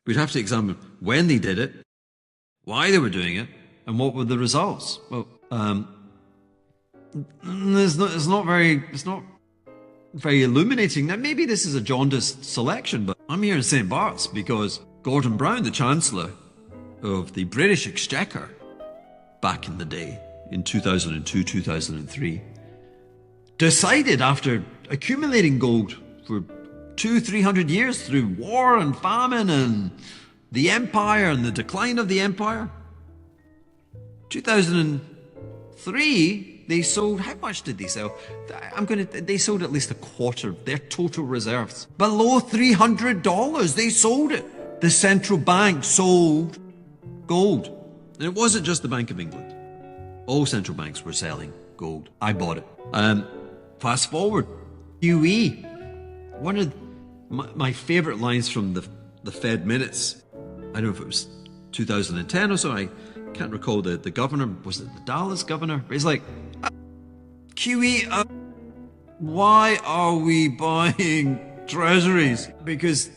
We'd have to examine when they did it, why they were doing it, and what were the results. Well, it's not very illuminating. Now, maybe this is a jaundiced selection, but I'm here in St. Bart's because Gordon Brown, the Chancellor of the British Exchequer, back in the day, in 2002, 2003, decided after accumulating gold for 200-300 years through war and famine and the empire and the decline of the empire, 2003, they sold, how much did they sell? They sold at least a quarter of their total reserves. Below $300, they sold it. The central bank sold gold. And it wasn't just the Bank of England. All central banks were selling gold. I bought it. Fast forward, Hugh, one of my favorite lines from the Fed minutes, I don't know if it was 2010 or so, I can't recall the governor, was it the Dallas governor? He's like, QE, why are we buying treasuries? Because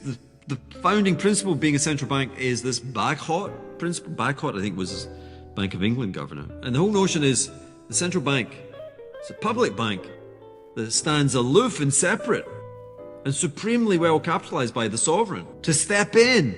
the founding principle of being a central bank is this Bagehot principle. Bagehot, I think, was Bank of England governor. And the whole notion is the central bank, it's a public bank that stands aloof and separate and supremely well capitalized by the sovereign to step in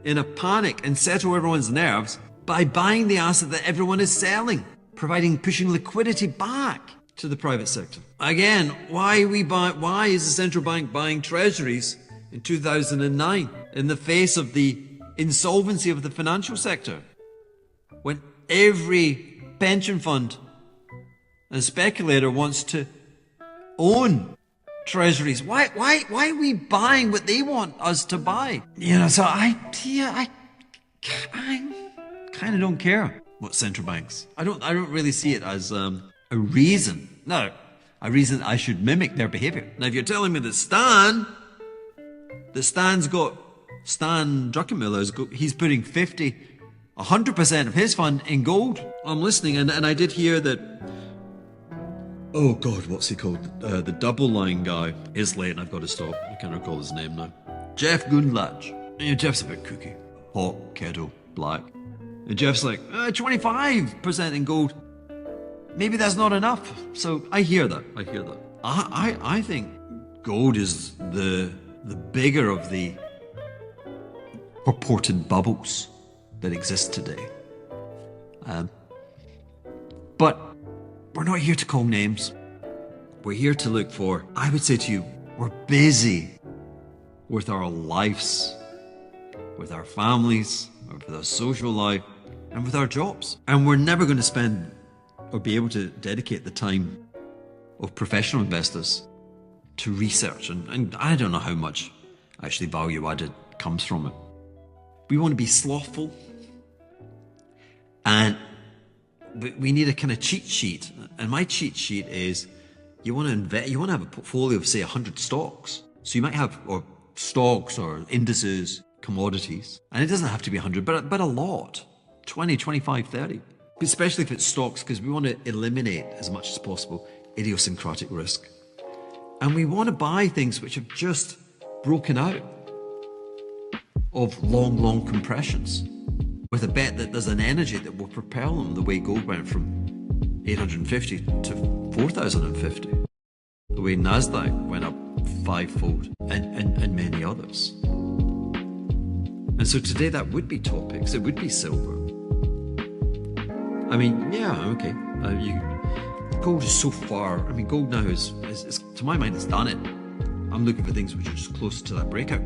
a panic and settle everyone's nerves by buying the asset that everyone is selling, pushing liquidity back to the private sector. Again, why is the central bank buying treasuries in 2009 in the face of the insolvency of the financial sector, when every pension fund and speculator wants to own treasuries? Why are we buying what they want us to buy? So I kind of don't care what central banks. I don't really see it as a reason I should mimic their behavior. Now, if you're telling me that Stan Druckenmiller, he's putting 100% of his fund in gold, I'm listening, and I did hear that, oh God, what's he called? The double line guy is late and I've got to stop. I can't recall his name now. Jeff Gundlach. Jeff's a bit kooky. Hot, kettle, black. And Jeff's like, 25% in gold. Maybe that's not enough. So I hear that. I think gold is the bigger of the purported bubbles that exist today. But we're not here to call names. We're here to look for, I would say to you, we're busy with our lives, with our families, with our social life, and with our jobs. And we're never going to spend or be able to dedicate the time of professional investors to research. And I don't know how much actually value added comes from it. We want to be slothful. But we need a kind of cheat sheet. And my cheat sheet is you want to have a portfolio of, say, 100 stocks. So you might have stocks or indices, commodities. And it doesn't have to be 100, but a lot. 20, 25, 30. Especially if it's stocks, because we want to eliminate as much as possible idiosyncratic risk. And we want to buy things which have just broken out of long compressions, with a bet that there's an energy that will propel them the way gold went from 850 to 4,050. The way Nasdaq went up fivefold, and many others. And so today that would be topics. It would be silver. I mean, yeah, okay. Gold is so far. I mean, gold now is to my mind, it's done it. I'm looking for things which are just close to that breakout.